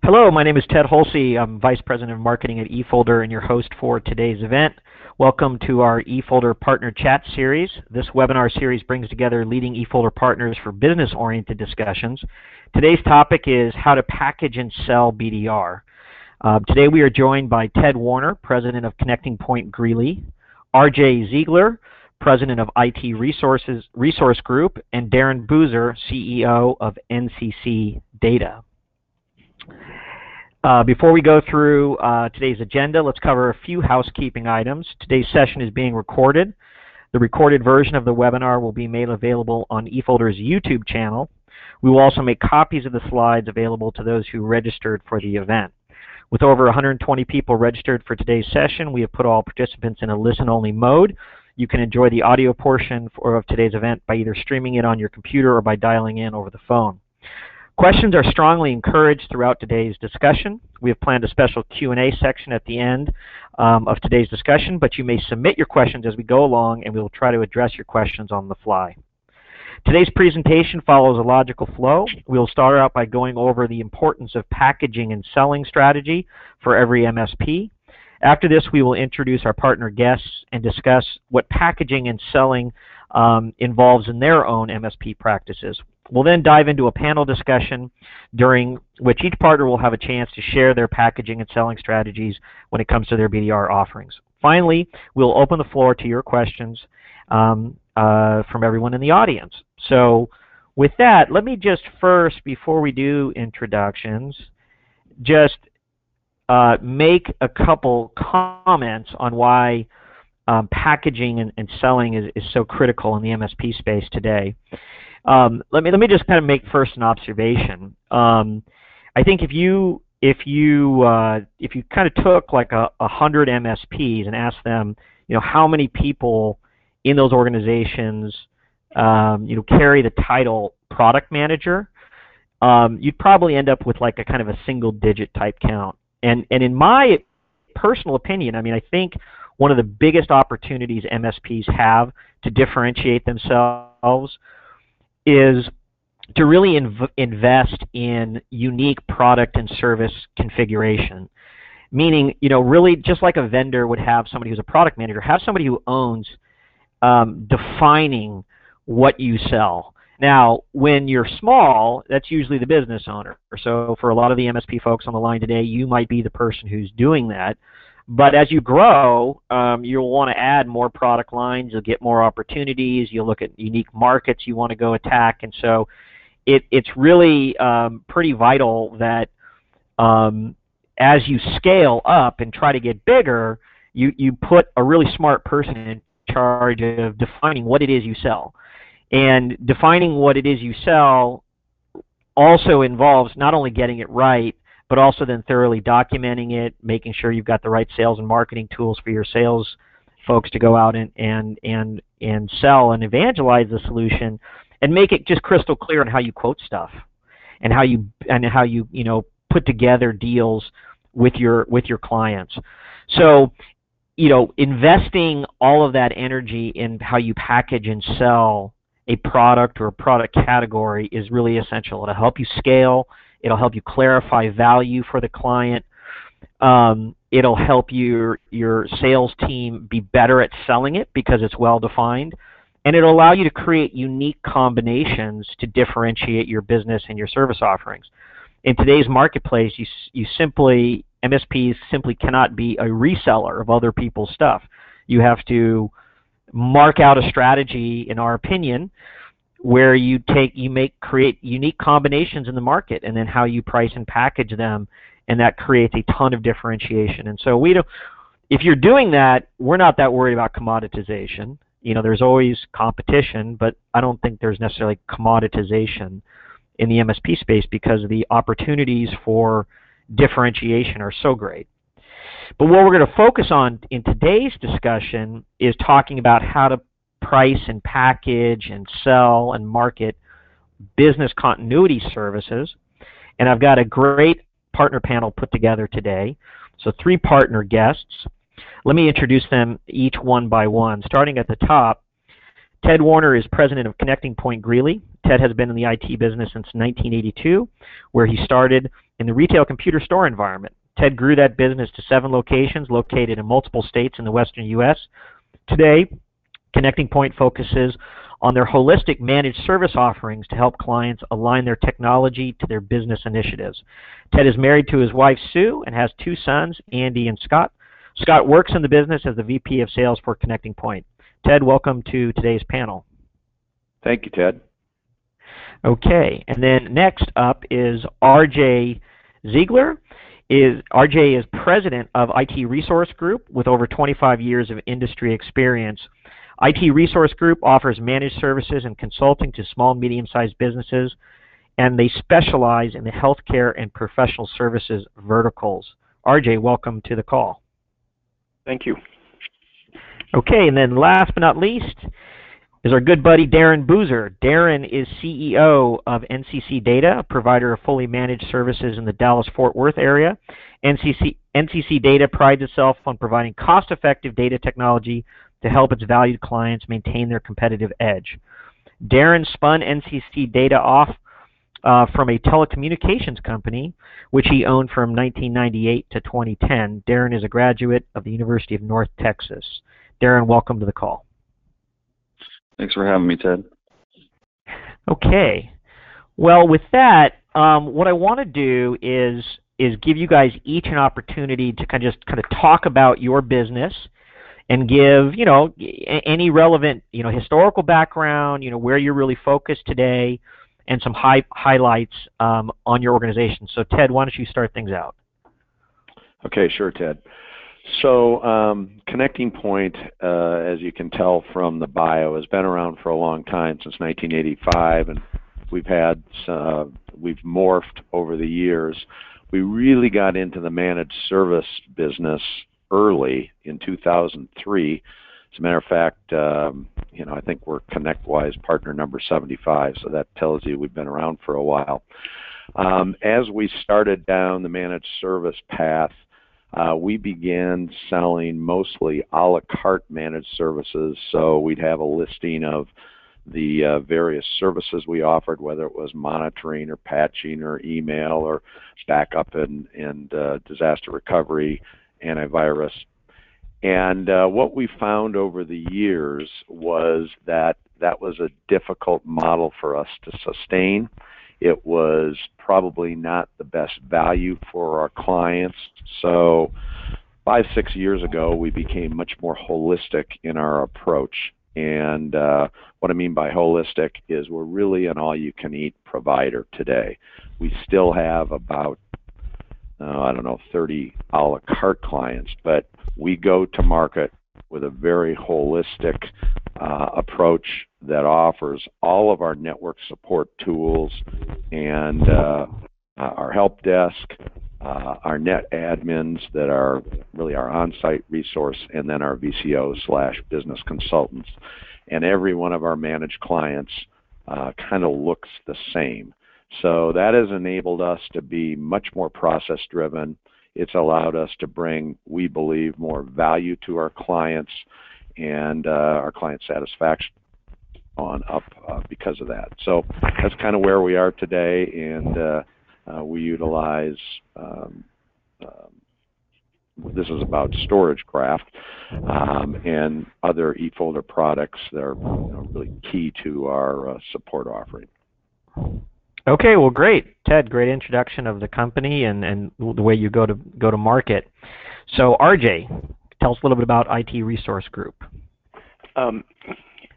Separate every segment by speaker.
Speaker 1: Hello, my name is Ted Holsey. I'm Vice President of Marketing at eFolder and your host for today's event. Welcome to our eFolder Partner Chat Series. This webinar series brings together leading eFolder partners for business-oriented discussions. Today's topic is how to package and sell BDR. Today we are joined by Ted Warner, President of Connecting Point Greeley, RJ Ziegler, President of IT Resource Group, and Darren Boozer, CEO of NCC Data. Before we go through today's agenda, let's cover a few housekeeping items. Today's session is being recorded. The recorded version of the webinar will be made available on eFolder's YouTube channel. We will also make copies of the slides available to those who registered for the event. With over 120 people registered for today's session, we have put all participants in a listen-only mode. You can enjoy the audio portion of today's event by either streaming it on your computer or by dialing in over the phone. Questions are strongly encouraged throughout today's discussion. We have planned a special Q&A section at the end of today's discussion, but you may submit your questions as we go along, and we will try to address your questions on the fly. Today's presentation follows a logical flow. We will start out by going over the importance of packaging and selling strategy for every MSP. After this, we will introduce our partner guests and discuss what packaging and selling involves in their own MSP practices. We'll then dive into a panel discussion during which each partner will have a chance to share their packaging and selling strategies when it comes to their BDR offerings. Finally, we'll open the floor to your questions from everyone in the audience. So with that, let me just first, before we do introductions, just make a couple comments on why packaging and selling is so critical in the MSP space today. Let me just kind of make first an observation. I think if you kind of took like 100 MSPs and asked them, how many people in those organizations, carry the title product manager, you'd probably end up with like a kind of a single-digit type count. And in my personal opinion, I think one of the biggest opportunities MSPs have to differentiate themselves is to really invest in unique product and service configuration. Meaning, really just like a vendor would have somebody who's a product manager, have somebody who owns defining what you sell. Now, when you're small, that's usually the business owner. So for a lot of the MSP folks on the line today, you might be the person who's doing that. But as you grow, you'll want to add more product lines, you'll get more opportunities, you'll look at unique markets you want to go attack, and so it's really pretty vital that as you scale up and try to get bigger, you put a really smart person in charge of defining what it is you sell. And defining what it is you sell also involves not only getting it right, but also then thoroughly documenting it, making sure you've got the right sales and marketing tools for your sales folks to go out and sell and evangelize the solution, and make it just crystal clear on how you quote stuff and how you put together deals with your clients. So, investing all of that energy in how you package and sell a product or a product category is really essential. It'll help you scale. It'll help you clarify value for the client. It'll help your sales team be better at selling it because it's well defined. And it'll allow you to create unique combinations to differentiate your business and your service offerings. In today's marketplace, MSPs simply cannot be a reseller of other people's stuff. You have to mark out a strategy, in our opinion, where you create unique combinations in the market, and then how you price and package them, and that creates a ton of differentiation. And so if you're doing that, we're not that worried about commoditization. There's always competition, but I don't think there's necessarily commoditization in the MSP space because the opportunities for differentiation are so great. But what we're going to focus on in today's discussion is talking about how to price and package and sell and market business continuity services. And I've got a great partner panel put together today. So 3 partner guests. Let me introduce them each one by one. Starting at the top, Ted Warner is president of Connecting Point Greeley. Ted has been in the IT business since 1982, where he started in the retail computer store environment. Ted grew that business to 7 locations located in multiple states in the western U.S. Today, Connecting Point focuses on their holistic managed service offerings to help clients align their technology to their business initiatives. Ted is married to his wife, Sue, and has 2 sons, Andy and Scott. Scott works in the business as the VP of Sales for Connecting Point. Ted, welcome to today's panel.
Speaker 2: Thank you, Ted.
Speaker 1: Okay, and then next up is RJ Ziegler. RJ is president of IT Resource Group with over 25 years of industry experience. IT Resource Group offers managed services and consulting to small and medium-sized businesses, and they specialize in the healthcare and professional services verticals. RJ, welcome to the call.
Speaker 3: Thank you.
Speaker 1: Okay, and then last but not least is our good buddy Darren Boozer. Darren is CEO of NCC Data, a provider of fully managed services in the Dallas-Fort Worth area. NCC Data prides itself on providing cost-effective data technology to help its valued clients maintain their competitive edge. Darren spun NCC Data off from a telecommunications company, which he owned from 1998 to 2010. Darren is a graduate of the University of North Texas. Darren, welcome to the call.
Speaker 2: Thanks for having me, Ted.
Speaker 1: Okay. Well, with that, what I want to do is give you guys each an opportunity to kind of talk about your business and give, any relevant, historical background, where you're really focused today, and some highlights on your organization. So, Ted, why don't you start things out?
Speaker 2: Okay, sure, Ted. So, Connecting Point, as you can tell from the bio, has been around for a long time, since 1985, and we've morphed over the years. We really got into the managed service business early in 2003. As a matter of fact, I think we're ConnectWise partner number 75, so that tells you we've been around for a while. As we started down the managed service path, we began selling mostly a la carte managed services, so we'd have a listing of the various services we offered, whether it was monitoring or patching or email or backup and disaster recovery, antivirus. And what we found over the years was that was a difficult model for us to sustain. It was probably not the best value for our clients. So 5-6 years ago, we became much more holistic in our approach. And what I mean by holistic is we're really an all-you-can-eat provider today. We still have about 30 a la carte clients, but we go to market with a very holistic approach that offers all of our network support tools and our help desk, our net admins that are really our on-site resource, and then our VCO/business consultants. And every one of our managed clients kind of looks the same. So that has enabled us to be much more process-driven. It's allowed us to bring, we believe, more value to our clients and our client satisfaction on up because of that. So that's kind of where we are today, and we utilize, this is about StorageCraft and other eFolder products that are really key to our support offering.
Speaker 1: Okay, well, great, Ted. Great introduction of the company and the way you go to market. So, RJ, tell us a little bit about IT Resource Group.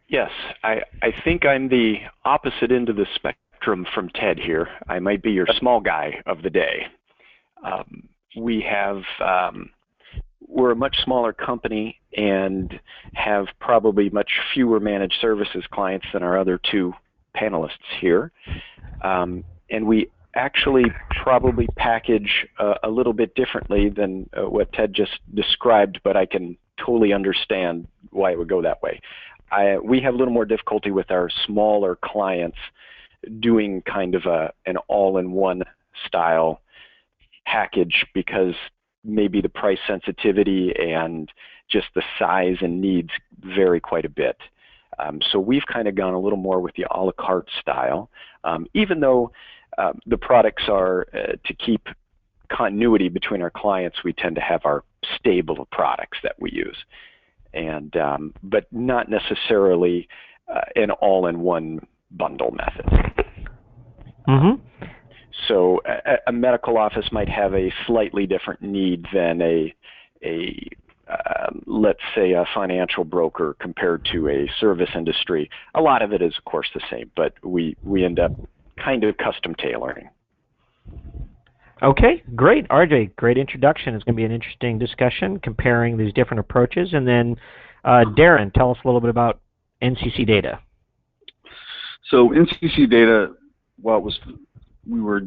Speaker 3: Yes, I think I'm the opposite end of the spectrum from Ted here. I might be your small guy of the day. We're a much smaller company and have probably much fewer managed services clients than our other 2 panelists here. And we actually probably package a little bit differently than what Ted just described, but I can totally understand why it would go that way. We have a little more difficulty with our smaller clients doing kind of an all-in-one style package because maybe the price sensitivity and just the size and needs vary quite a bit. So we've kind of gone a little more with the a la carte style, even though the products are to keep continuity between our clients. We tend to have our stable of products that we use, and but not necessarily an all-in-one bundle method.
Speaker 1: Mm-hmm.
Speaker 3: So a medical office might have a slightly different need than let's say a financial broker compared to a service industry. A lot of it is, of course, the same, but we end up kind of custom tailoring.
Speaker 1: Okay, great. RJ, great introduction. It's going to be an interesting discussion comparing these different approaches. And then Darren, tell us a little bit about NCC Data.
Speaker 4: So NCC Data, we were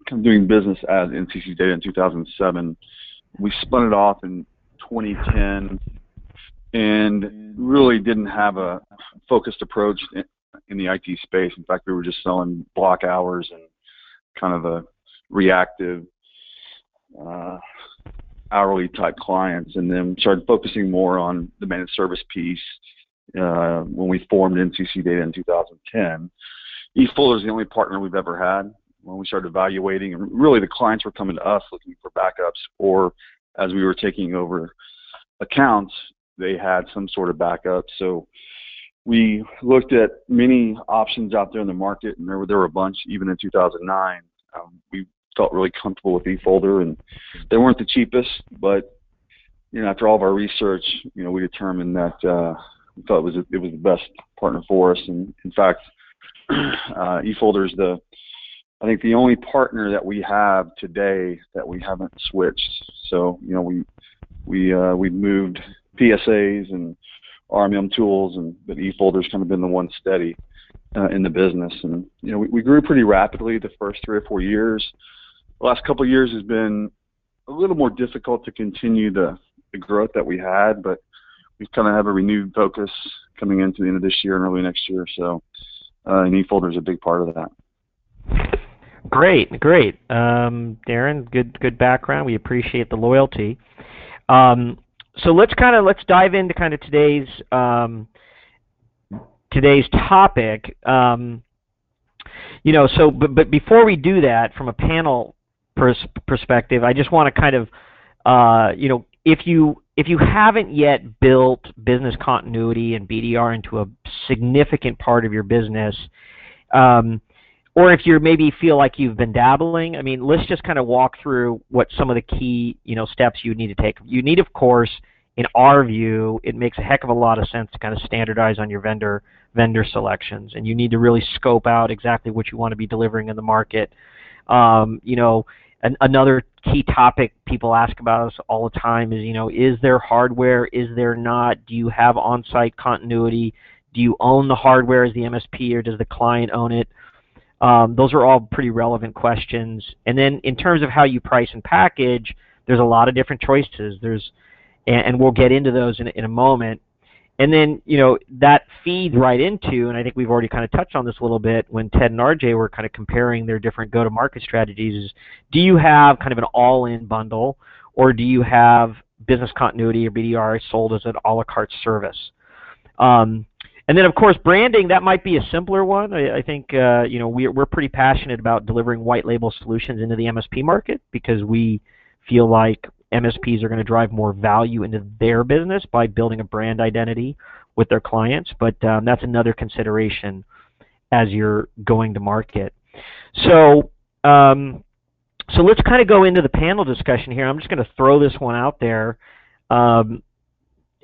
Speaker 4: kind of doing business as NCC Data in 2007. We spun it off in 2010 and really didn't have a focused approach in the IT space. In fact, we were just selling block hours and kind of a reactive hourly type clients, and then started focusing more on the managed service piece when we formed NCC Data in 2010. eFolder is the only partner we've ever had. When we started evaluating, and really the clients were coming to us looking for backups, or as we were taking over accounts, they had some sort of backup. So we looked at many options out there in the market, and there were a bunch even in 2009. We felt really comfortable with eFolder, and they weren't the cheapest, but after all of our research, we determined that we thought it was the best partner for us. And in fact, eFolder is I think the only partner that we have today that we haven't switched. So we moved PSAs and RMM tools, but eFolder's kind of been the one steady in the business. And we grew pretty rapidly the first 3 or 4 years. The last couple of years has been a little more difficult to continue the growth that we had, but we kind of have a renewed focus coming into the end of this year and early next year. So and eFolder is a big part of that.
Speaker 1: Great. Darren, good background. We appreciate the loyalty. So let's dive into kind of today's topic. But before we do that, from a panel perspective, I just want to kind of if you haven't yet built business continuity and BDR into a significant part of your business, or if you maybe feel like you've been dabbling, let's just kind of walk through what some of the key, steps you need to take. You need, of course, in our view, it makes a heck of a lot of sense to kind of standardize on your vendor selections, and you need to really scope out exactly what you want to be delivering in the market. Another key topic people ask about us all the time is there hardware? Is there not? Do you have on-site continuity? Do you own the hardware as the MSP, or does the client own it? Those are all pretty relevant questions. And then in terms of how you price and package, there's a lot of different choices. And we'll get into those in a moment. And then, that feeds right into, and I think we've already kind of touched on this a little bit when Ted and RJ were kind of comparing their different go-to-market strategies, is do you have kind of an all-in bundle, or do you have business continuity or BDR sold as an a la carte service? And then, of course, branding, that might be a simpler one. I think, we're pretty passionate about delivering white label solutions into the MSP market because we feel like MSPs are going to drive more value into their business by building a brand identity with their clients, but that's another consideration as you're going to market. So let's kind of go into the panel discussion here. I'm just going to throw this one out there, and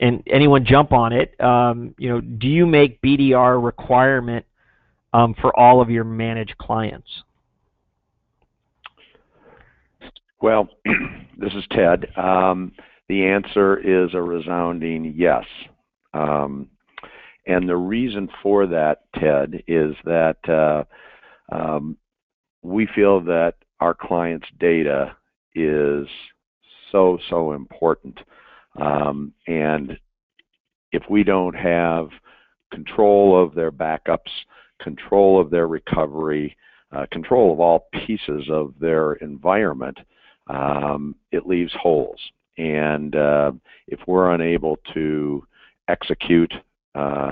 Speaker 1: anyone jump on it. Do you make BDR requirement for all of your managed clients?
Speaker 2: Well, this is Ted. The answer is a resounding yes. And the reason for that, Ted, is that we feel that our clients' data is so important. And if we don't have control of their backups, control of their recovery, control of all pieces of their environment, it leaves holes. And if we're unable to execute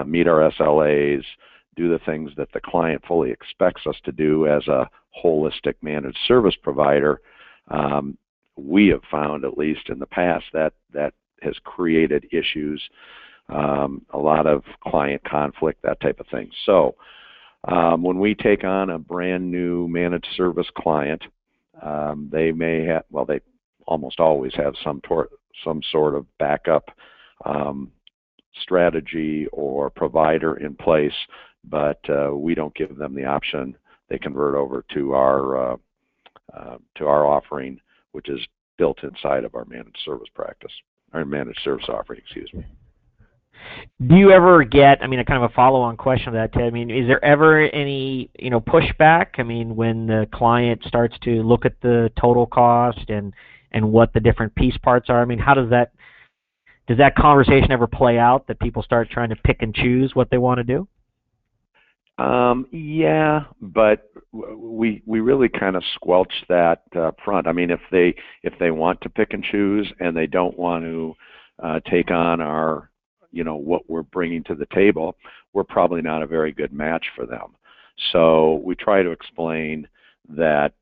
Speaker 2: meet our SLAs, do the things that the client fully expects us to do as a holistic managed service provider, we have found, at least in the past, that has created issues, a lot of client conflict, that type of thing. So when we take on a brand new managed service client, they may have, well, they almost always have some sort of backup strategy or provider in place, but we don't give them the option. They convert over to our offering, which is built inside of our managed service practice, our managed service offering, excuse me.
Speaker 1: Do you ever get, I mean, a kind of a follow-on question to that, Ted? I mean, is there ever any, pushback? I mean, when the client starts to look at the total cost and what the different piece parts are, I mean, how does that conversation ever play out, that people start trying to pick and choose what they want to do?
Speaker 2: Yeah, but we really kind of squelch that up front. I mean, if they want to pick and choose and they don't want to take on our, what we're bringing to the table, we're probably not a very good match for them. So we try to explain that,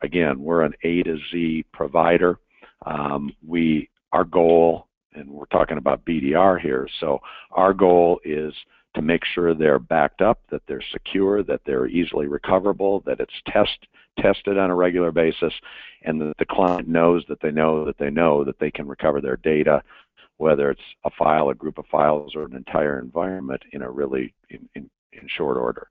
Speaker 2: again, we're an A to Z provider. Our goal, and we're talking about BDR here, so our goal is to make sure they're backed up, that they're secure, that they're easily recoverable, that it's tested on a regular basis, and that the client knows that they know that they can recover their data, whether it's a file, a group of files, or an entire environment in a really in short order.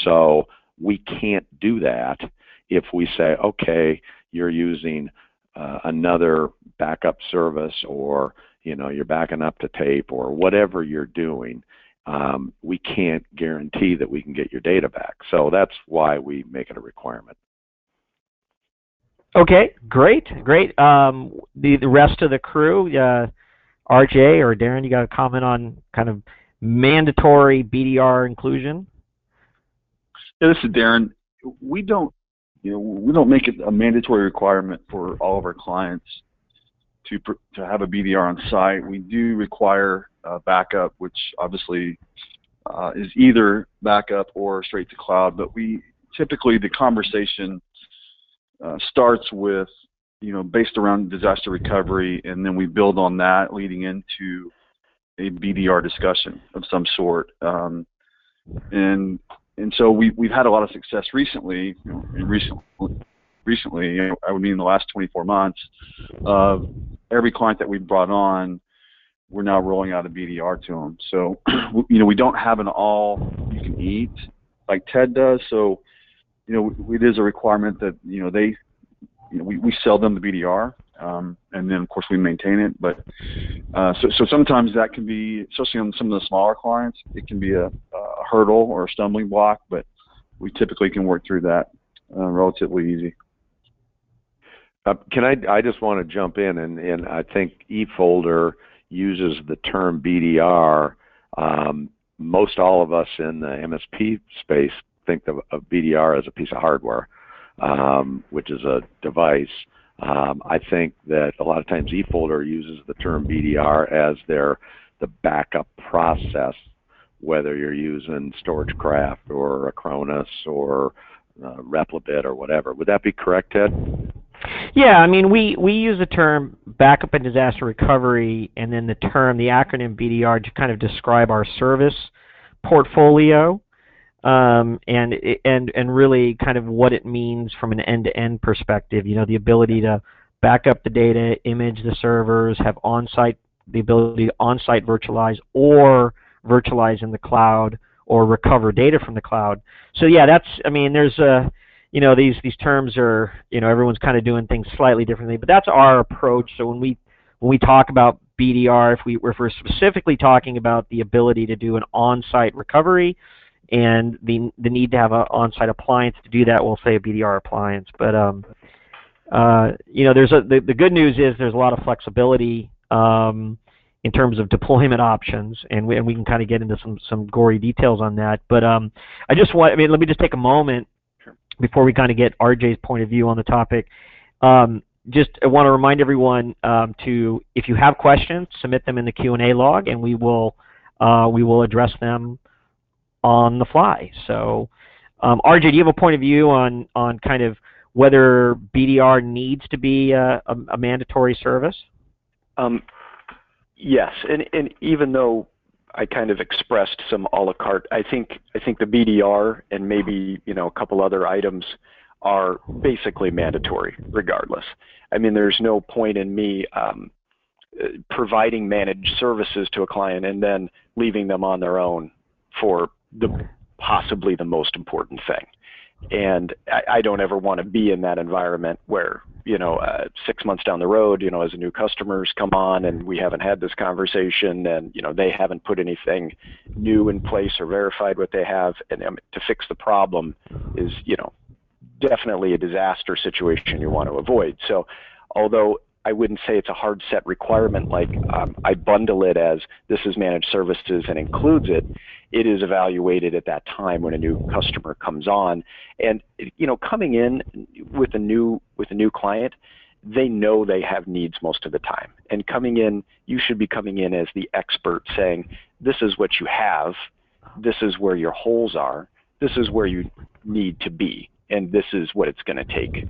Speaker 2: So we can't do that if we say, okay, you're using another backup service, or you're backing up to tape, or whatever you're doing. We can't guarantee that we can get your data back. So that's why we make it a requirement.
Speaker 1: Okay, great. The rest of the crew, RJ or Darren, you got a comment on kind of mandatory BDR inclusion?
Speaker 4: Yeah, this is Darren. We don't make it a mandatory requirement for all of our clients to have a BDR on site. We do require backup, which obviously is either backup or straight to cloud. But typically the conversation starts with based around disaster recovery, and then we build on that, leading into a BDR discussion of some sort. And so we've had a lot of success recently. Recently, I would mean in the last 24 months, every client that we've brought on, we're now rolling out a BDR to them. So, we don't have an all-you-can-eat like Ted does. So, it is a requirement that we sell them the BDR, and then of course we maintain it. But so sometimes that can be, especially on some of the smaller clients, it can be a hurdle or a stumbling block. But we typically can work through that relatively easy.
Speaker 2: I just want to jump in, and I think eFolder uses the term BDR. Most all of us in the MSP space think of BDR as a piece of hardware, which is a device. I think that a lot of times eFolder uses the term BDR as the backup process, whether you're using StorageCraft or Acronis or Replibit or whatever. Would that be correct, Ted?
Speaker 1: Yeah, I mean, we use the term backup and disaster recovery, and then the acronym BDR, to kind of describe our service portfolio, and really kind of what it means from an end-to-end perspective. The ability to back up the data, image the servers, have the ability to on-site virtualize or virtualize in the cloud, or recover data from the cloud. So yeah, there's these terms are, everyone's kind of doing things slightly differently, but that's our approach. So when we talk about BDR, if we're specifically talking about the ability to do an on-site recovery and the need to have an on-site appliance to do that, we'll say a BDR appliance. But the good news is there's a lot of flexibility in terms of deployment options, and we can kind of get into some gory details on that. But let me just take a moment before we kind of get RJ's point of view on the topic. Just I want to remind everyone if you have questions, submit them in the Q&A log, and we will we will address them on the fly. So, RJ, do you have a point of view on kind of whether BDR needs to be a mandatory service?
Speaker 3: Yes, and even though I kind of expressed some a la carte, I think the BDR and maybe a couple other items are basically mandatory regardless. I mean, there's no point in me providing managed services to a client and then leaving them on their own for possibly the most important thing. And I don't ever want to be in that environment where, 6 months down the road, as the new customers come on and we haven't had this conversation and, they haven't put anything new in place or verified what they have. And to fix the problem is, definitely a disaster situation you want to avoid. So although I wouldn't say it's a hard set requirement like I bundle it as this is managed services and includes it, it is evaluated at that time when a new customer comes on. And coming in with a new client, they know they have needs most of the time. And coming in, you should be coming in as the expert saying, this is what you have, this is where your holes are, this is where you need to be, and this is what it's going to take,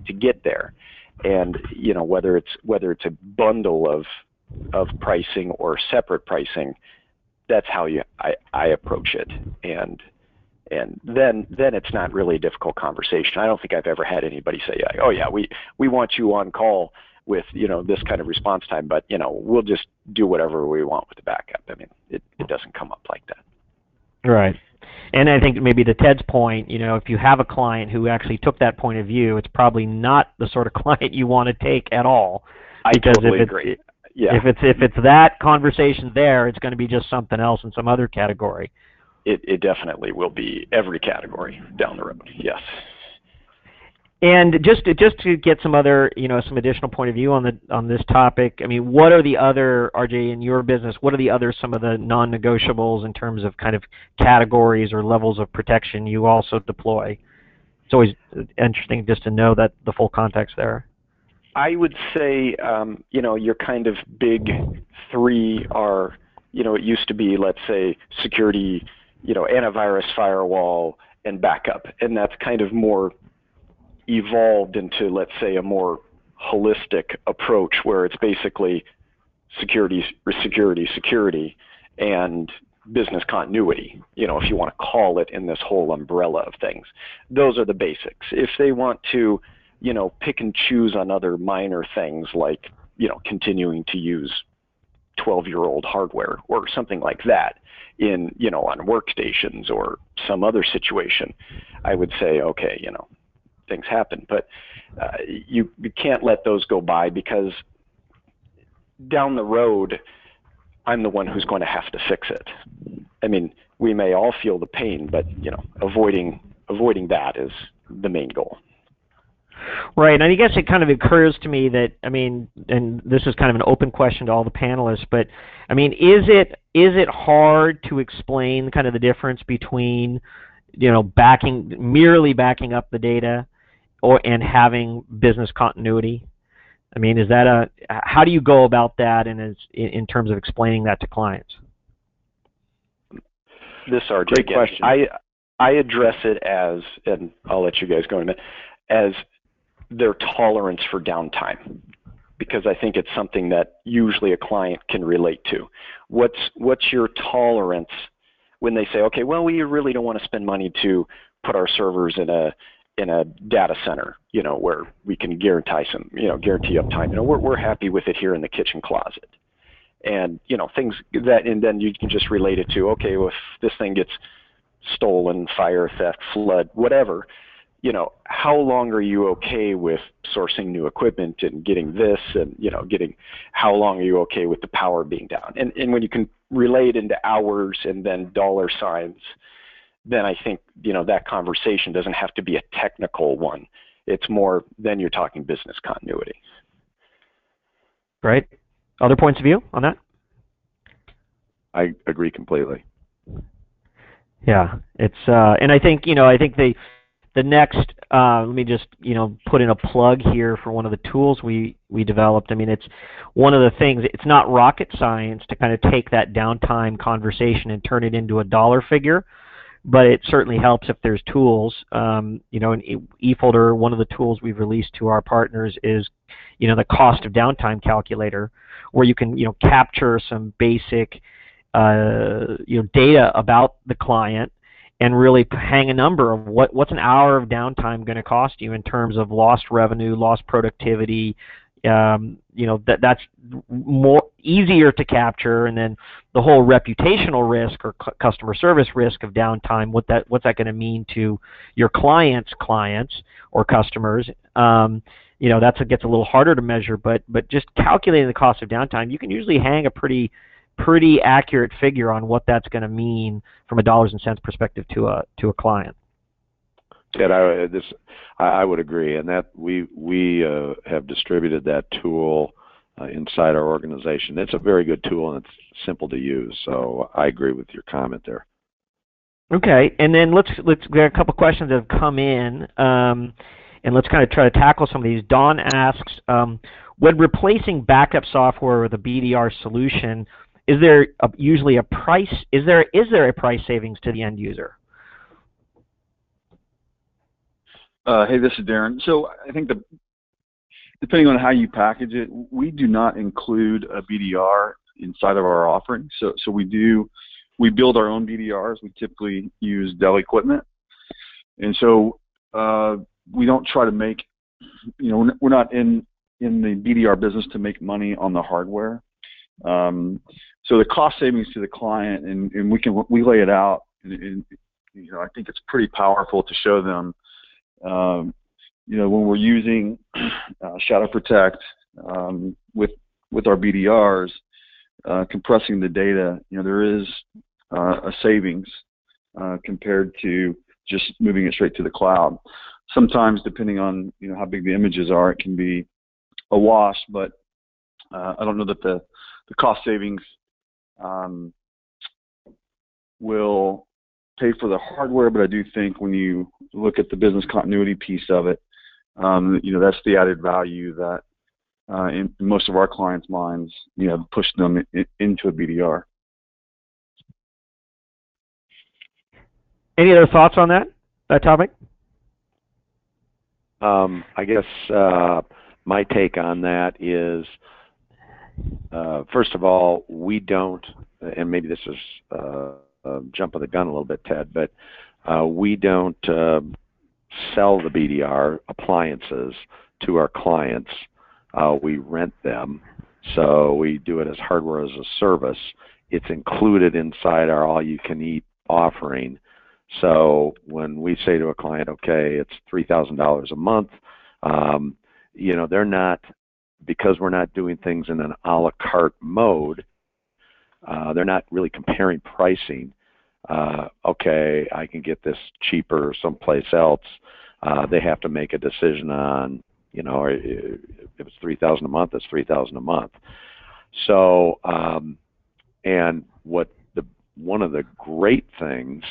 Speaker 3: to get there. And whether it's a bundle of pricing or separate pricing, that's how I approach it. And then it's not really a difficult conversation. I don't think I've ever had anybody say, oh yeah, we want you on call with this kind of response time, but we'll just do whatever we want with the backup. I mean, it doesn't come up like that.
Speaker 1: Right. And I think maybe to Ted's point, if you have a client who actually took that point of view, it's probably not the sort of client you want to take at all.
Speaker 3: I totally agree. Yeah.
Speaker 1: If it's that conversation there, it's going to be just something else in some other category.
Speaker 3: It definitely will be every category down the road. Yes.
Speaker 1: And just to get some other, some additional point of view on this topic, I mean, what are the other, RJ, in your business, what are some of the non-negotiables in terms of kind of categories or levels of protection you also deploy? It's always interesting just to know that the full context there.
Speaker 3: I would say, your kind of big three are, it used to be, let's say, security, antivirus, firewall, and backup. And that's kind of more evolved into, let's say, a more holistic approach where it's basically security, and business continuity, if you want to call it in this whole umbrella of things. Those are the basics. If they want to, pick and choose on other minor things like, continuing to use 12-year-old hardware or something like that in, on workstations or some other situation, I would say, okay, things happen, but you can't let those go by because down the road, I'm the one who's going to have to fix it. I mean, we may all feel the pain, but avoiding that is the main goal.
Speaker 1: Right, and I guess it kind of occurs to me that, I mean, and this is kind of an open question to all the panelists, but I mean, is it hard to explain kind of the difference between, merely backing up the data and having business continuity? I mean, how do you go about that in terms of explaining that to clients?
Speaker 3: This RJ,
Speaker 2: great question.
Speaker 3: I address it as, and I'll let you guys go in a minute, as their tolerance for downtime, because I think it's something that usually a client can relate to. What's your tolerance when they say, okay, well, we really don't want to spend money to put our servers in a data center, where we can guarantee uptime. We're happy with it here in the kitchen closet, and things that, and then you can just relate it to, okay, well, if this thing gets stolen, fire, theft, flood, whatever, how long are you okay with sourcing new equipment and getting this, and how long are you okay with the power being down? And when you can relate into hours and then dollar signs, then I think, that conversation doesn't have to be a technical one. It's more, then you're talking business continuity.
Speaker 1: Great. Other points of view on that?
Speaker 2: I agree completely.
Speaker 1: Yeah, it's and I think the next, let me just put in a plug here for one of the tools we developed. I mean, it's one of the things. It's not rocket science to kind of take that downtime conversation and turn it into a dollar figure, but it certainly helps if there's tools. In eFolder, one of the tools we've released to our partners is the cost of downtime calculator, where you can capture some basic data about the client and really hang a number of what's an hour of downtime going to cost you in terms of lost revenue, lost productivity. That's more easier to capture, and then the whole reputational risk or customer service risk of downtime. What's that going to mean to your clients or customers? That gets a little harder to measure, but just calculating the cost of downtime, you can usually hang a pretty accurate figure on what that's going to mean from a dollars and cents perspective to a client.
Speaker 2: Ted, I would agree, and that we have distributed that tool inside our organization. It's a very good tool, and it's simple to use. So I agree with your comment there.
Speaker 1: Okay, and then let's get a couple questions that have come in, and let's kind of try to tackle some of these. Don asks, when replacing backup software with a BDR solution, is there usually a price? Is there a price savings to the end user?
Speaker 4: Hey, this is Darren. So I think depending on how you package it, we do not include a BDR inside of our offering. So we build our own BDRs. We typically use Dell equipment, and so we don't try to make, we're not in the BDR business to make money on the hardware. So the cost savings to the client, and we lay it out, and I think it's pretty powerful to show them. When we're using Shadow Protect with our BDRs, compressing the data, there is a savings compared to just moving it straight to the cloud. Sometimes, depending on how big the images are, it can be a wash. But I don't know that the cost savings will pay for the hardware, but I do think when you look at the business continuity piece of it, that's the added value that in most of our clients' minds, pushed them into a BDR.
Speaker 1: Any other thoughts on that topic?
Speaker 2: I guess my take on that is, first of all, we don't, and maybe this is jumping the gun a little bit, Ted, but we don't sell the BDR appliances to our clients. We rent them, so we do it as hardware as a service. It's included inside our all-you-can-eat offering. So when we say to a client, okay, it's $3,000 a month, they're not, because we're not doing things in an a la carte mode, they're not really comparing pricing. Okay, I can get this cheaper someplace else. They have to make a decision on, if it's $3,000 a month, it's $3,000 a month. So, and one of the great things,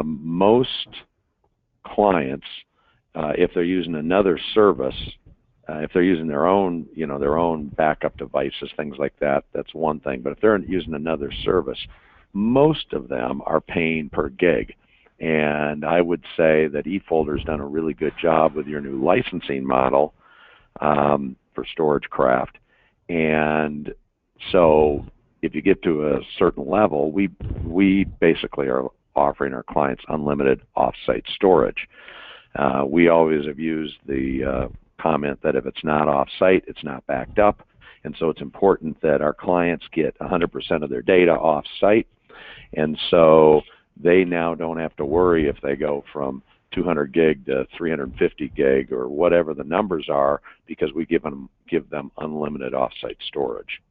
Speaker 2: most clients, if they're using another service, if they're using their own, their own backup devices, things like that, that's one thing. But if they're using another service, most of them are paying per gig. And I would say that eFolder's done a really good job with your new licensing model for StorageCraft. And so if you get to a certain level, we basically are offering our clients unlimited off-site storage. We always have used the comment that if it's not off-site, it's not backed up. And so it's important that our clients get 100% of their data off-site. And so they now don't have to worry if they go from 200 gig to 350 gig or whatever the numbers are, because we give them unlimited off-site storage.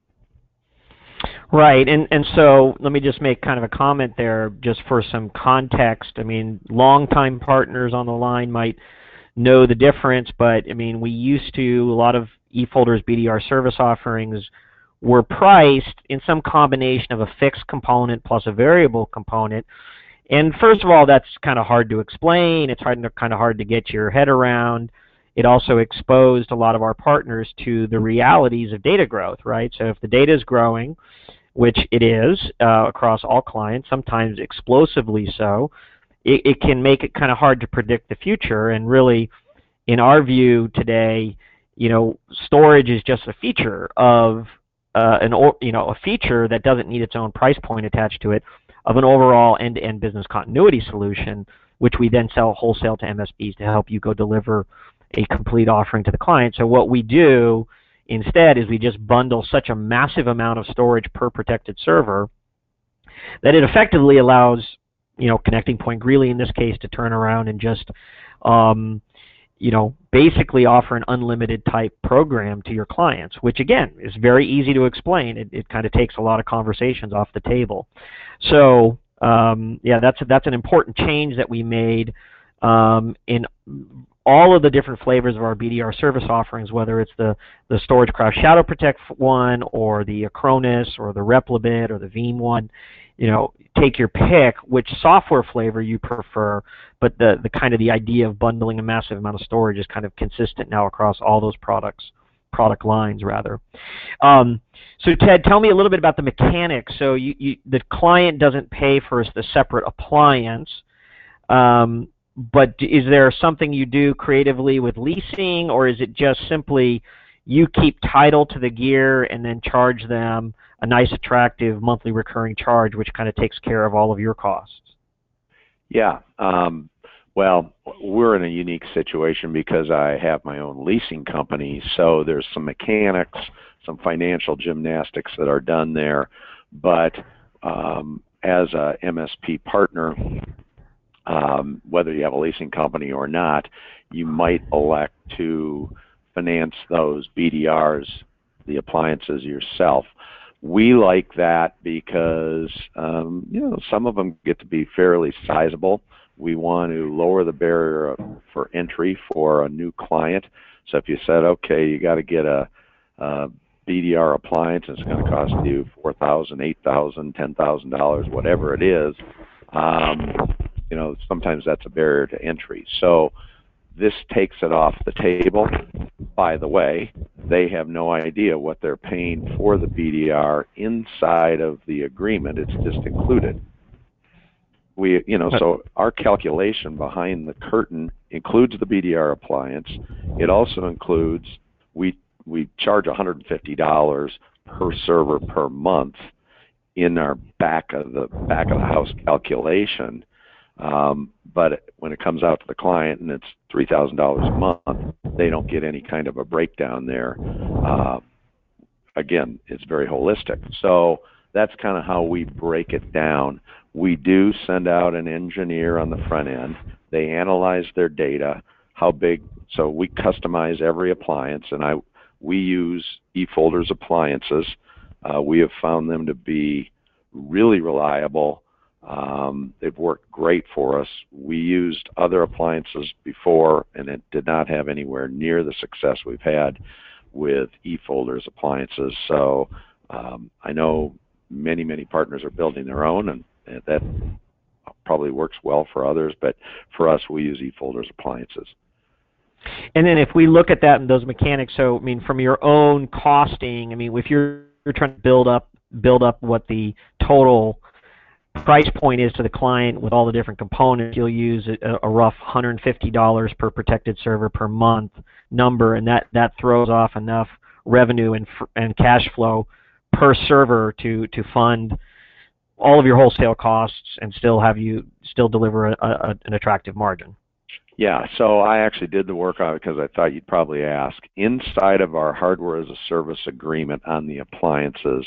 Speaker 1: Right, and so let me just make kind of a comment there just for some context. I mean, longtime partners on the line might know the difference, but I mean, we used to, a lot of eFolder's BDR service offerings were priced in some combination of a fixed component plus a variable component. And first of all, that's kind of hard to explain. It's kind of hard to get your head around. It also exposed a lot of our partners to the realities of data growth, right? So if the data is growing, which it is across all clients, sometimes explosively so, it can make it kind of hard to predict the future. And really, in our view today, storage is just a feature of a feature that doesn't need its own price point attached to it, of an overall end-to-end business continuity solution, which we then sell wholesale to MSPs to help you go deliver a complete offering to the client. So what we do instead is we just bundle such a massive amount of storage per protected server that it effectively allows, Connecting Point Greeley in this case to turn around and just basically offer an unlimited type program to your clients, which again is very easy to explain. It kind of takes a lot of conversations off the table. So yeah, that's an important change that we made in all of the different flavors of our BDR service offerings, whether it's the StorageCraft Shadow Protect one, or the Acronis, or the Replibit, or the Veeam one. Take your pick which software flavor you prefer, but the kind of the idea of bundling a massive amount of storage is kind of consistent now across all those product lines rather. So Ted, tell me a little bit about the mechanics. So the client doesn't pay for the separate appliance, but is there something you do creatively with leasing, or is it just simply you keep title to the gear and then charge them a nice attractive monthly recurring charge, which kind of takes care of all of your costs?
Speaker 2: Yeah. Well, we're in a unique situation because I have my own leasing company, so there's some mechanics, some financial gymnastics that are done there. But as a MSP partner, whether you have a leasing company or not, you might elect to finance those BDRs, the appliances, yourself. We like that because some of them get to be fairly sizable. We want to lower the barrier for entry for a new client. So if you said, okay, you got to get a BDR appliance, and it's going to cost you $4,000, $8,000, $10,000, whatever it is, sometimes that's a barrier to entry. So this takes it off the table. By the way, they have no idea what they're paying for the BDR inside of the agreement. It's just included. So our calculation behind the curtain includes the BDR appliance. It also includes, we charge $150 per server per month in our back of the house calculation. But when it comes out to the client and it's $3,000 a month, they don't get any kind of a breakdown there. Again, it's very holistic. So that's kind of how we break it down. We do send out an engineer on the front end. They analyze their data, how big. So we customize every appliance, and we use eFolder's appliances. We have found them to be really reliable. They've worked great for us. We used other appliances before, and it did not have anywhere near the success we've had with eFolder's appliances. So I know many partners are building their own, and that probably works well for others, but for us, we use eFolder's appliances.
Speaker 1: And then if we look at that and those mechanics, so I mean, from your own costing, I mean, if you're trying to build up what the total price point is to the client with all the different components, you'll use a rough $150 per protected server per month number, and that throws off enough revenue and cash flow per server to fund all of your wholesale costs and still deliver an attractive margin.
Speaker 2: Yeah, so I actually did the work on it because I thought you'd probably ask. Inside of our hardware as a service agreement on the appliances,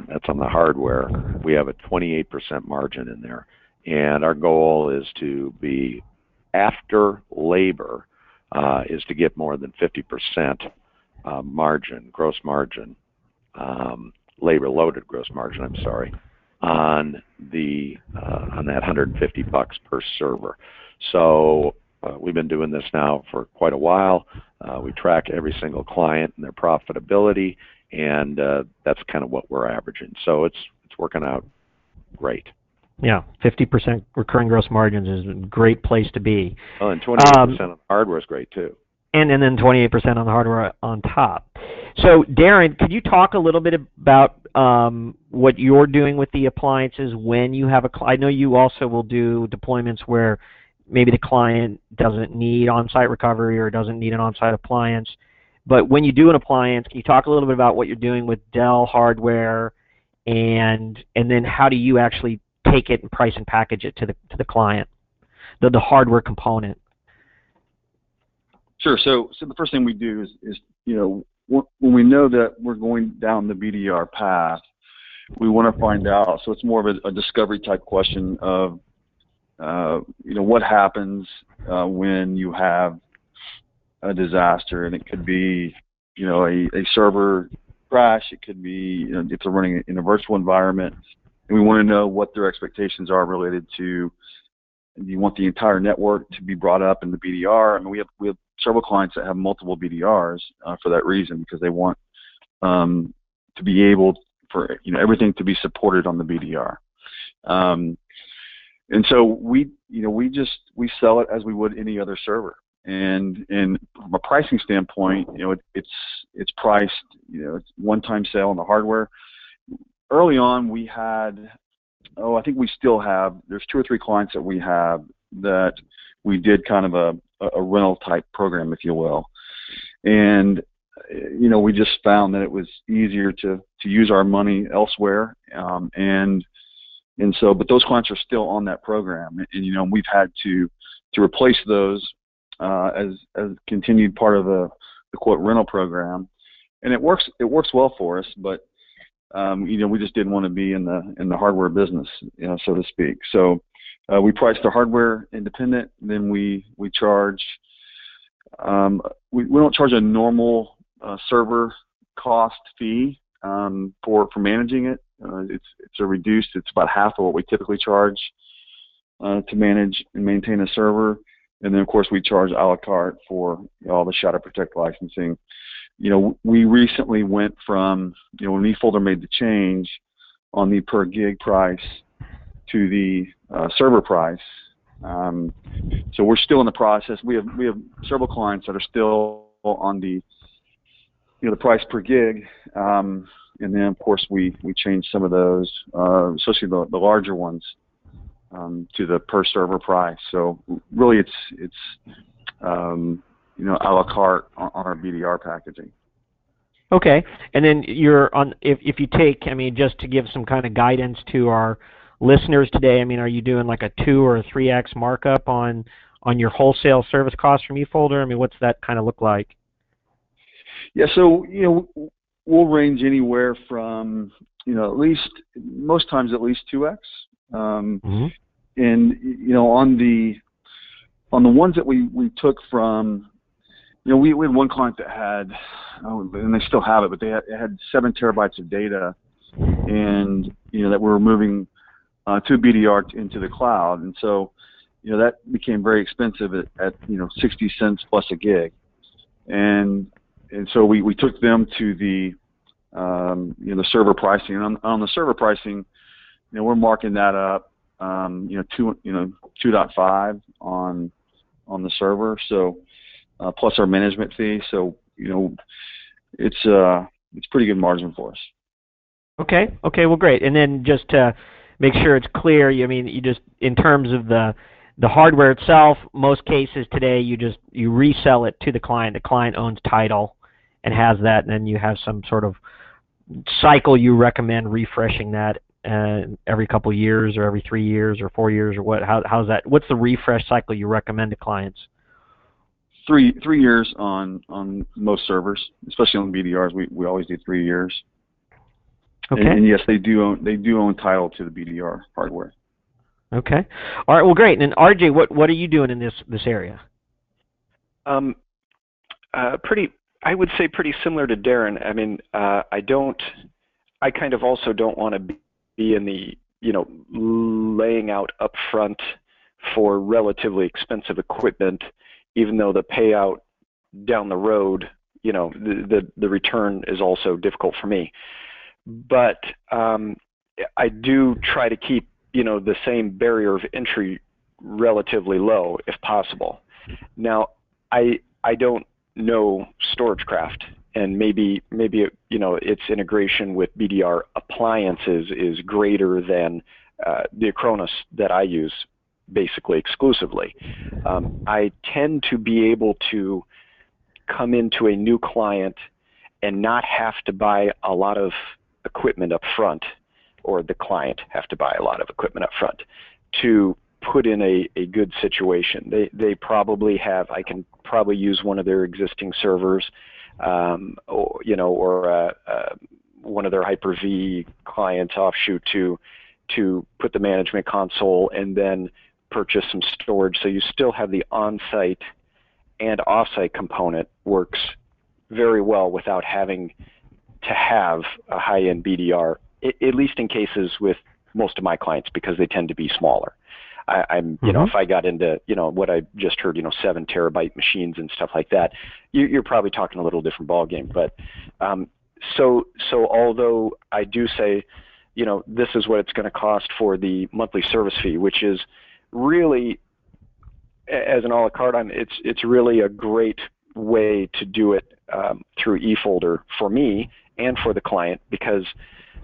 Speaker 2: that's on the hardware, we have a 28% margin in there. And our goal is to be, after labor, is to get more than 50% margin, gross margin, labor-loaded gross margin, I'm sorry, on that $150 per server. So we've been doing this now for quite a while. We track every single client and their profitability, and that's kind of what we're averaging. So it's working out great.
Speaker 1: Yeah, 50% recurring gross margins is a great place to be.
Speaker 2: Oh, and 28% on hardware is great too.
Speaker 1: And then 28% on the hardware on top. So, Darren, could you talk a little bit about what you're doing with the appliances when you have I know you also will do deployments where maybe the client doesn't need on-site recovery or doesn't need an on-site appliance. But when you do an appliance, can you talk a little bit about what you're doing with Dell hardware, and then how do you actually take it and price and package it to the client, the hardware component?
Speaker 4: Sure. So the first thing we do is when we know that we're going down the BDR path, we want to find out. So it's more of a discovery type question of what happens when you have a disaster, and it could be a server crash. It could be if they're running in a virtual environment, and we want to know what their expectations are related to. You want the entire network to be brought up in the BDR. I mean, we have several clients that have multiple BDRs for that reason, because they want to be able for everything to be supported on the BDR. And so we sell it as we would any other server. And from a pricing standpoint, it's priced, it's one-time sale on the hardware. Early on, we had, I think we still have, there's 2 or 3 clients that we have that we did kind of a rental type program, if you will. And we just found that it was easier to use our money elsewhere. And so, but those clients are still on that program, and we've had to replace those as continued part of the quote rental program, and it works well for us. But we just didn't want to be in the hardware business, so to speak. So we priced the hardware independent. Then we charge. We don't charge a normal server cost fee for managing it. It's a reduced. It's about half of what we typically charge to manage and maintain a server. And then of course we charge a la carte for all the Shadow Protect licensing. We recently went from when eFolder made the change on the per gig price to the server price. So we're still in the process. We have several clients that are still on the the price per gig. And then, of course, we changed some of those, especially the larger ones, to the per server price. So really, it's a la carte on our BDR packaging.
Speaker 1: Okay, and then you're on. If you take, just to give some kind of guidance to our listeners today, are you doing like a 2 or a 3x markup on your wholesale service costs from eFolder? What's that kind of look like?
Speaker 4: Yeah, so we'll range anywhere from at least most times at least 2x.
Speaker 1: Mm-hmm.
Speaker 4: And on the ones that we took from, we had one client that had, and they still have it, but they had 7 terabytes of data, and that we were moving to BDR into the cloud, and so that became very expensive at 60 cents plus a gig, and so we took them to the the server pricing. And on the server pricing, we're marking that up 2.5 on the server, so plus our management fee. So it's pretty good margin for us. Okay,
Speaker 1: well, great. And then just to make sure it's clear, you just, in terms of the hardware itself, most cases today you resell it to the client. The client owns title and has that, and then you have some sort of cycle you recommend refreshing that every couple years or every 3 years or 4 years, or what? How's that? What's the refresh cycle you recommend to clients?
Speaker 4: 3 years on most servers, especially on BDRs. We always do 3 years. Okay. And yes, they do own title to the BDR hardware.
Speaker 1: Okay. All right. Well, great. And then RJ, what are you doing in this area?
Speaker 3: I would say pretty similar to Darren. I kind of also don't want to be in the laying out upfront for relatively expensive equipment, even though the payout down the road, the return is also difficult for me. But I do try to keep the same barrier of entry relatively low if possible. Now, I don't know StorageCraft, and maybe its integration with BDR appliances is greater than the Acronis that I use basically exclusively. I tend to be able to come into a new client and not have to buy a lot of equipment up front, or the client have to buy a lot of equipment up front to put in a good situation. They probably have, I can probably use one of their existing servers, or one of their Hyper-V clients offshoot to put the management console and then purchase some storage. So you still have the on-site and off-site component works very well without having to have a high-end BDR, at least in cases with most of my clients, because they tend to be smaller. I'm, if I got into, what I just heard, 7 terabyte machines and stuff like that, you're probably talking a little different ballgame. But so although I do say, this is what it's going to cost for the monthly service fee, which is really, as an a la carte item, it's really a great way to do it through eFolder for me and for the client, because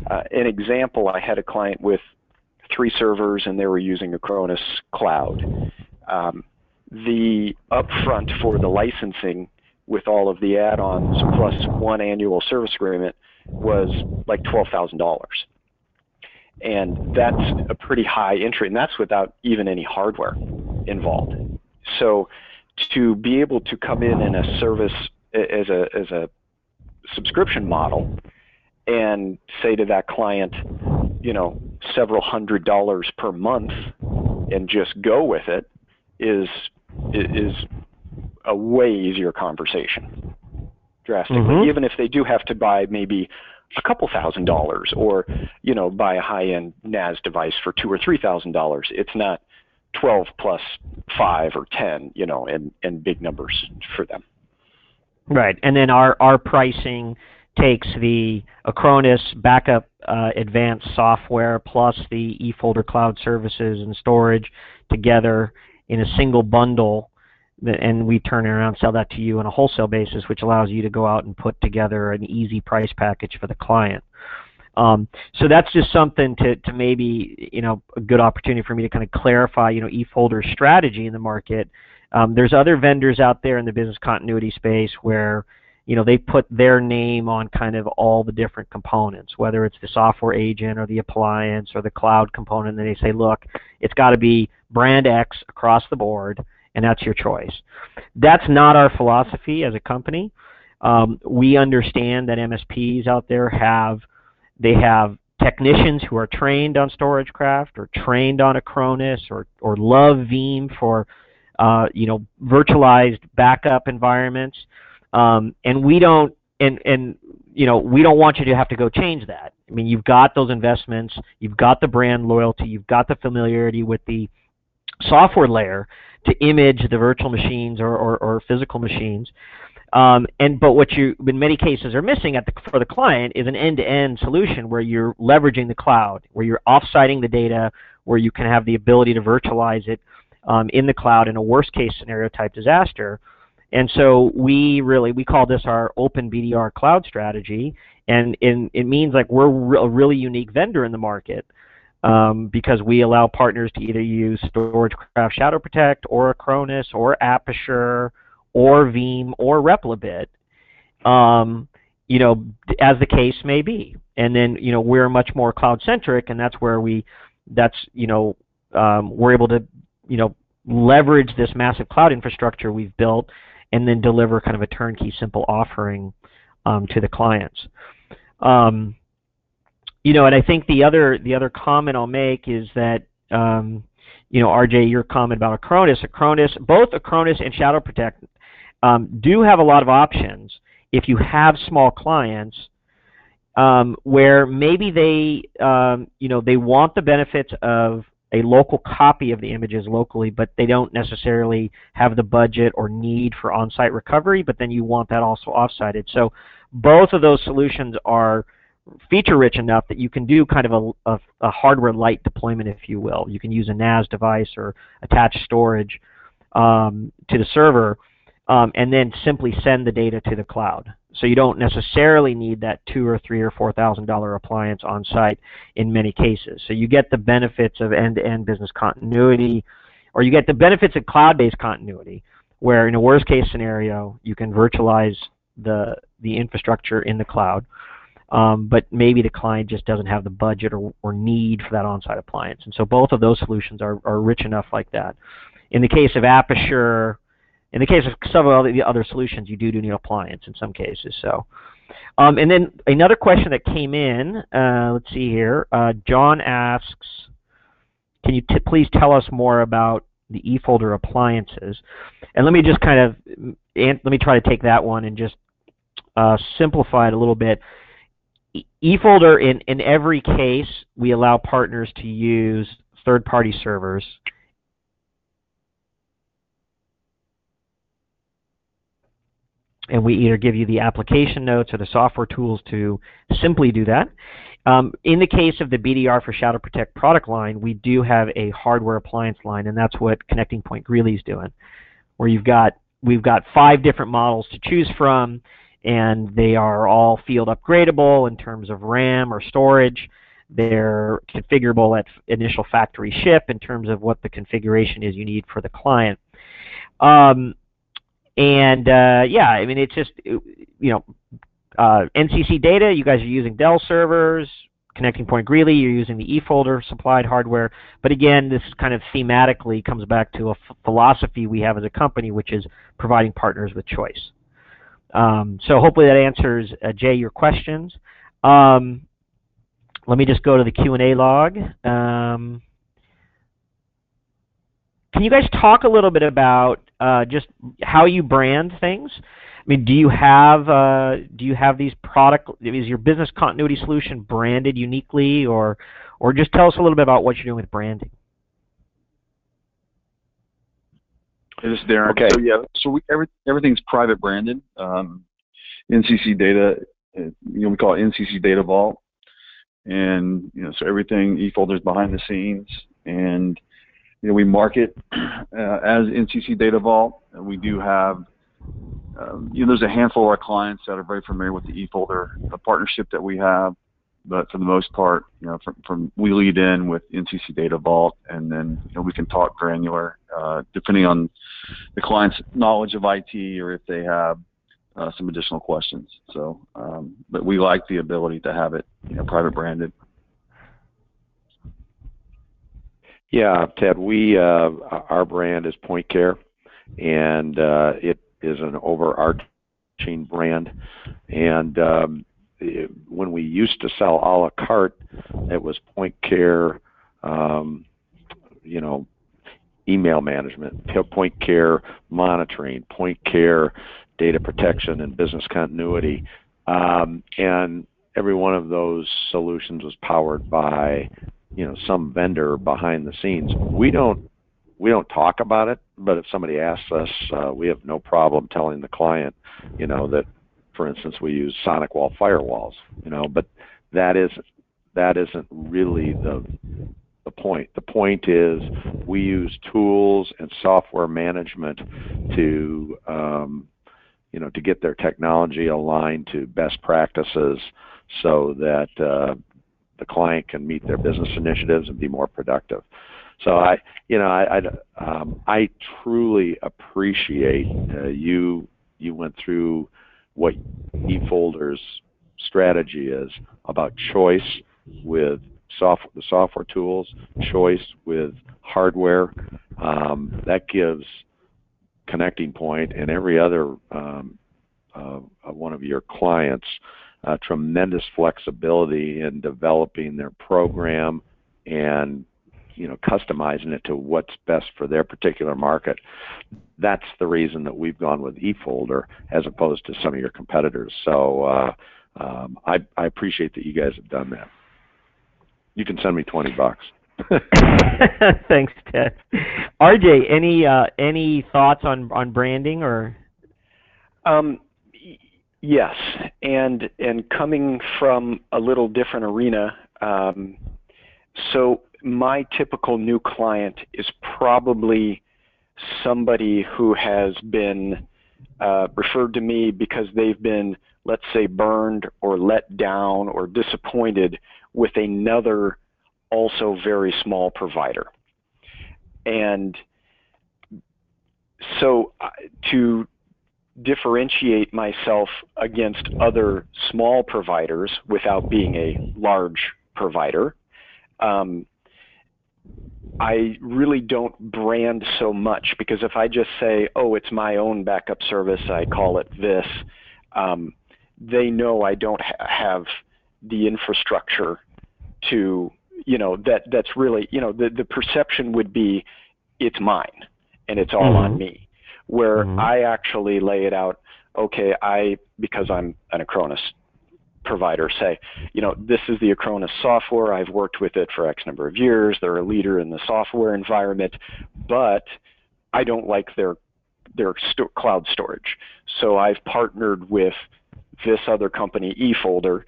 Speaker 3: an example, I had a client with 3 servers and they were using Acronis Cloud. The upfront for the licensing with all of the add-ons plus 1 annual service agreement was like $12,000. And that's a pretty high entry, and that's without even any hardware involved. So to be able to come in a service as a subscription model and say to that client, several $100s per month and just go with it is a way easier conversation, drastically. Even if they do have to buy maybe a couple $1,000s, or buy a high-end NAS device for $2,000 or $3,000, it's not 12 plus 5 or 10, and big numbers for them.
Speaker 1: Right, and then our pricing takes the Acronis backup advanced software plus the eFolder cloud services and storage together in a single bundle, and we turn it around and sell that to you on a wholesale basis, which allows you to go out and put together an easy price package for the client. So that's just something to maybe, a good opportunity for me to kind of clarify, eFolder's strategy in the market. There's other vendors out there in the business continuity space where, they put their name on kind of all the different components, whether it's the software agent or the appliance or the cloud component, and they say, look, it's got to be brand X across the board, and that's your choice. That's not our philosophy as a company. We understand that MSPs out there have technicians who are trained on StorageCraft or trained on Acronis or love Veeam for virtualized backup environments, and we don't we don't want you to have to go change that. I mean, you've got those investments, you've got the brand loyalty, you've got the familiarity with the software layer to image the virtual machines or physical machines. But what you, in many cases, are missing for the client is an end-to-end solution where you're leveraging the cloud, where you're off-siting the data, where you can have the ability to virtualize it in the cloud in a worst-case scenario type disaster. And so we call this our open BDR cloud strategy, and it means like we're a really unique vendor in the market. Because we allow partners to either use StorageCraft Shadow Protect or Acronis or Aperture or Veeam or Replibit, as the case may be. And then, we're much more cloud-centric, and that's where we're able to, leverage this massive cloud infrastructure we've built and then deliver kind of a turnkey, simple offering to the clients. And I think the other comment I'll make is that, RJ, your comment about Acronis, both Acronis and Shadow Protect do have a lot of options if you have small clients where maybe they want the benefits of a local copy of the images locally, but they don't necessarily have the budget or need for on-site recovery, but then you want that also off-sited. So both of those solutions are feature-rich enough that you can do kind of a hardware-light deployment, if you will. You can use a NAS device or attach storage to the server, and then simply send the data to the cloud. So you don't necessarily need that $2,000 or $3,000 or $4,000 appliance on site in many cases. So you get the benefits of end-to-end business continuity, or you get the benefits of cloud-based continuity, where in a worst-case scenario you can virtualize the infrastructure in the cloud, but maybe the client just doesn't have the budget or need for that on-site appliance. And so both of those solutions are rich enough like that. In the case of Aperture, in the case of some of the other solutions, you do need an appliance in some cases. So, and then another question that came in, let's see here. John asks, can you please tell us more about the eFolder appliances? And let me just kind of, let me try to take that one and just simplify it a little bit. eFolder, in every case, we allow partners to use third-party servers. And we either give you the application notes or the software tools to simply do that. In the case of the BDR for Shadow Protect product line, we do have a hardware appliance line, and that's what Connecting Point Greeley is doing, where we've got 5 different models to choose from, and they are all field upgradable in terms of RAM or storage. They're configurable at initial factory ship in terms of what the configuration is you need for the client. Yeah, I mean, it's just, NCC Data, you guys are using Dell servers. Connecting Point Greeley, you're using the eFolder supplied hardware. But again, this kind of thematically comes back to a philosophy we have as a company, which is providing partners with choice. So hopefully that answers, Jay, your questions. Let me just go to the Q&A log. Can you guys talk a little bit about just how you brand things? I mean, do you have these product? Is your business continuity solution branded uniquely, or just tell us a little bit about what you're doing with branding?
Speaker 4: This is Darren.
Speaker 2: Okay.
Speaker 4: So yeah, so everything's private branded. NCC Data, we call it NCC Data Vault, and so everything eFolder is behind the scenes, and we market as NCC Data Vault. And we do have, there's a handful of our clients that are very familiar with the eFolder, the partnership that we have. But for the most part, from we lead in with NCC Data Vault, and then we can talk granular depending on the client's knowledge of IT or if they have some additional questions. So, but we like the ability to have it, private branded.
Speaker 2: Yeah, Ted, our brand is Point Care, and it is an overarching brand. And when we used to sell a la carte, it was Point Care, email management, Point Care monitoring, Point Care data protection and business continuity. And every one of those solutions was powered by some vendor behind the scenes. We don't talk about it, but if somebody asks us, we have no problem telling the client, that, for instance, we use sonic wall firewalls, but that isn't really the point. The point is we use tools and software management to to get their technology aligned to best practices so that the client can meet their business initiatives and be more productive. So I truly appreciate you went through what eFolder's strategy is about choice with the software tools, choice with hardware. That gives Connecting Point and every other one of your clients tremendous flexibility in developing their program and customizing it to what's best for their particular market. That's the reason that we've gone with eFolder as opposed to some of your competitors. So I appreciate that you guys have done that. You can send me $20.
Speaker 1: Thanks, Ted. RJ, any thoughts on branding or?
Speaker 3: Yes, and coming from a little different arena, so my typical new client is probably somebody who has been referred to me because they've been, let's say, burned or let down or disappointed with another also very small provider. And so to differentiate myself against other small providers without being a large provider, I really don't brand so much, because if I just say, oh, it's my own backup service, I call it this, they know I don't have the infrastructure to, that's really, the perception would be it's mine and it's all on me. Where I actually lay it out, okay, because I'm an Acronis provider, say, this is the Acronis software. I've worked with it for X number of years. They're a leader in the software environment, but I don't like their cloud storage. So I've partnered with this other company, eFolder,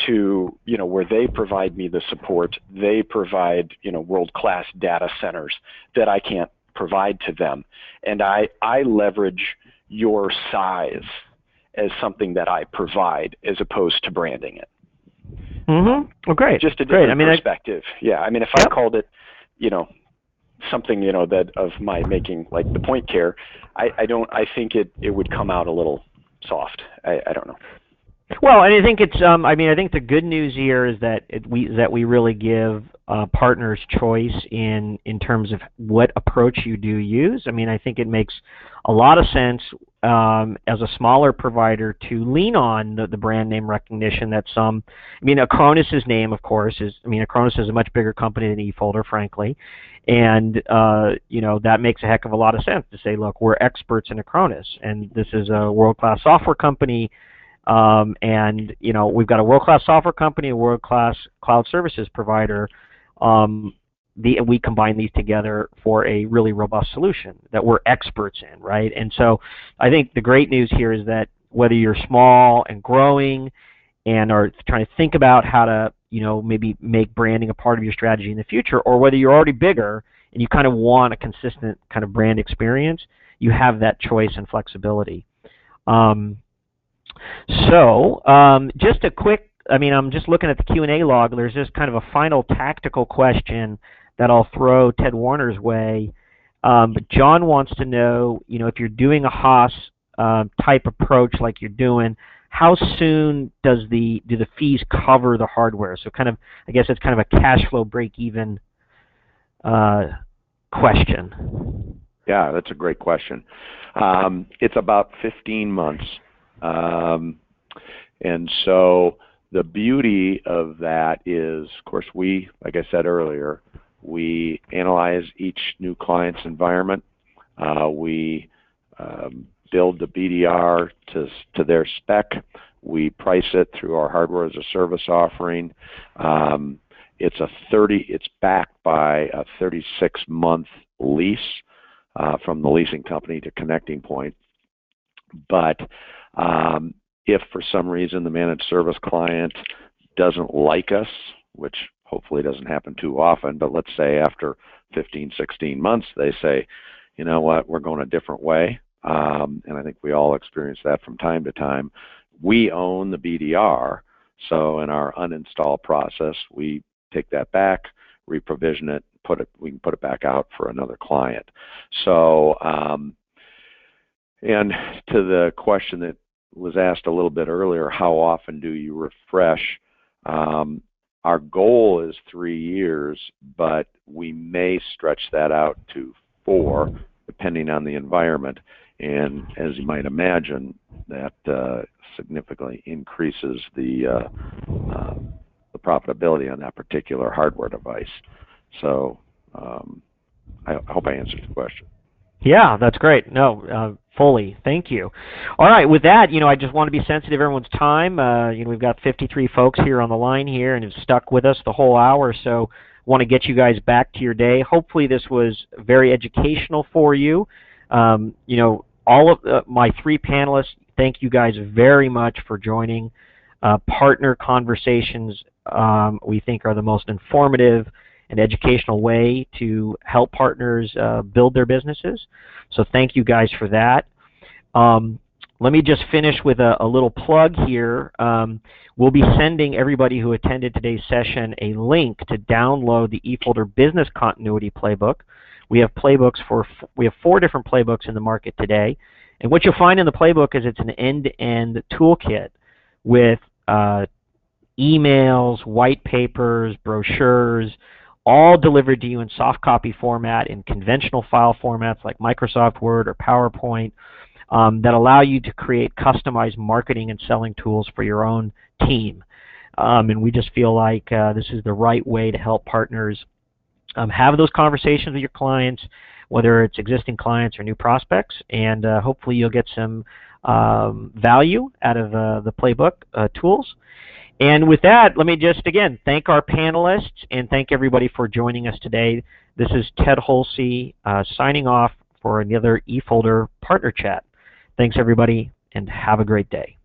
Speaker 3: to, where they provide me the support. They provide, world-class data centers that I can't provide to them. And I leverage your size as something that I provide as opposed to branding it.
Speaker 1: Well, great.
Speaker 3: Just a different perspective. If I called it, something, that of my making, like the point care, I think it would come out a little soft. I don't know.
Speaker 1: Well, and I think it's, I think the good news here is that we really give partners choice in terms of what approach you do use. I think it makes a lot of sense as a smaller provider to lean on the brand name recognition that some, Acronis's name, of course, Acronis is a much bigger company than eFolder, frankly. And, that makes a heck of a lot of sense to say, look, we're experts in Acronis, and this is a world-class software company. And we've got a world-class software company, a world-class cloud services provider. We combine these together for a really robust solution that we're experts in, right? And so I think the great news here is that whether you're small and growing and are trying to think about how to, maybe make branding a part of your strategy in the future, or whether you're already bigger and you kind of want a consistent kind of brand experience, you have that choice and flexibility. So just a quick, I'm just looking at the Q&A log. There's just kind of a final tactical question that I'll throw Ted Warner's way. But John wants to know, if you're doing a Haas type approach like you're doing, how soon do the fees cover the hardware? So kind of, I guess it's kind of a cash flow break-even question.
Speaker 2: Yeah, that's a great question. It's about 15 months. And so the beauty of that is, of course, like I said earlier, we analyze each new client's environment. We build the BDR to their spec. We price it through our hardware as a service offering. It's backed by a 36-month lease from the leasing company to Connecting Point. But if for some reason the managed service client doesn't like us, which hopefully doesn't happen too often, but let's say after 15, 16 months, they say, you know what, we're going a different way. And I think we all experience that from time to time. We own the BDR, so in our uninstall process, we take that back, reprovision it, we can put it back out for another client. So, and to the question that was asked a little bit earlier, how often do you refresh? Our goal is 3 years, but we may stretch that out to 4, depending on the environment. And as you might imagine, that significantly increases the profitability on that particular hardware device. So I hope I answered the question.
Speaker 1: Yeah, that's great. No, fully. Thank you. All right, with that, I just want to be sensitive to everyone's time. We've got 53 folks here on the line here and have stuck with us the whole hour, so want to get you guys back to your day. Hopefully this was very educational for you. All of my 3 panelists, thank you guys very much for joining. Partner conversations we think are the most informative and educational way to help partners build their businesses. So thank you guys for that. Let me just finish with a little plug here. We'll be sending everybody who attended today's session a link to download the eFolder Business Continuity Playbook. We have 4 different playbooks in the market today. And what you'll find in the playbook is it's an end-to-end toolkit with emails, white papers, brochures, all delivered to you in soft copy format, in conventional file formats like Microsoft Word or PowerPoint, that allow you to create customized marketing and selling tools for your own team. And we just feel like this is the right way to help partners have those conversations with your clients, whether it's existing clients or new prospects, and hopefully you'll get some value out of the playbook tools. And with that, let me just again thank our panelists and thank everybody for joining us today. This is Ted Holsey signing off for another eFolder Partner Chat. Thanks everybody, and have a great day.